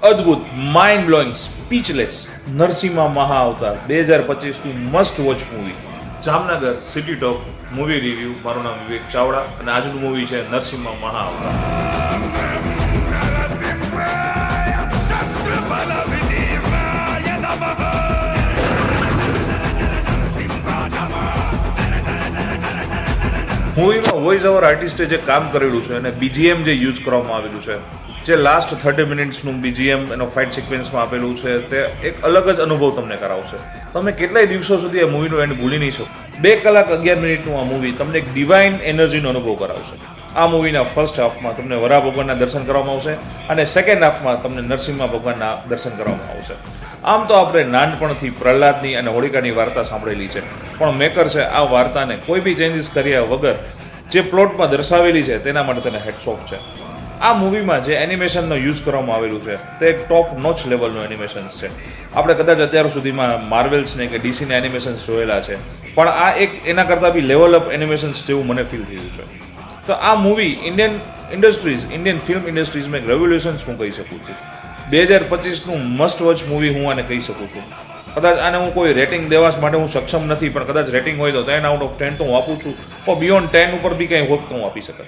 અદ્ભુત, mind blowing, speechless Narsimha Mahavatar 2025નું must watch movie. Jamnagar city top movie review. મારું નામ વિવેક ચાવડા અને આજનું મૂવી છે નરસિંહા મહાઅવતાર. મૂવીમાં વોઇસ ઓવર આર્ટિસ્ટે જે કામ કરેલું છે અને બીજીએમ જે યુઝ કરવામાં આવેલું છે, જે લાસ્ટ 30 મિનિટ્સનું બીજીએમ એનો ફાઇટ સિક્વન્સમાં આપેલું છે, તે એક અલગ જ અનુભવ તમને કરાવશે. તમે કેટલાય દિવસો સુધી આ મૂવીનો એન્ડ ભૂલી નહીં શકો. 2 કલાક 11 મિનિટનું આ મૂવી તમને એક ડિવાઇન એનર્જીનો અનુભવ કરાવશે. આ મૂવીના ફર્સ્ટ હાફમાં તમને વરા ભગવાનના દર્શન કરવામાં આવશે અને સેકન્ડ હાફમાં તમને નરસિંહા ભગવાનના દર્શન કરવામાં આવશે. આમ તો આપણે નાનપણથી પ્રહલાદની અને હોળિકાની વાર્તા સાંભળેલી છે, પણ મેકર છે આ વાર્તાને કોઈ બી ચેન્જીસ કર્યા વગર જે પ્લોટમાં દર્શાવેલી છે તેના માટે તેને હેડ્સ ઓફ છે. આ મૂવીમાં જે એનિમેશનનો યુઝ કરવામાં આવેલું છે તે એક ટોપ નોચ લેવલનું એનિમેશન છે. આપણે કદાચ અત્યાર સુધીમાં માર્વેલ્સને કે ડીસીના એનિમેશન્સ જોયેલા છે, પણ આ એક એના કરતાં બી લેવલ અપ એનિમેશન્સ જેવું મને ફીલ થયું છે. તો આ મૂવી ઇન્ડિયન ફિલ્મ ઇન્ડસ્ટ્રીઝમાં એક રેવોલ્યુશન્સ હું કહી શકું છું. 2025નું મસ્ટ વોચ મૂવી હું આને કહી શકું છું. કદાચ આને હું કોઈ રેટિંગ દેવા માટે હું સક્ષમ નથી, પણ કદાચ રેટિંગ હોય તો 10 આઉટ ઓફ 10 તો હું આપું છું. પણ બિયોન્ડ 10 ઉપર બી કંઈ હોત તો હું આપી શકત.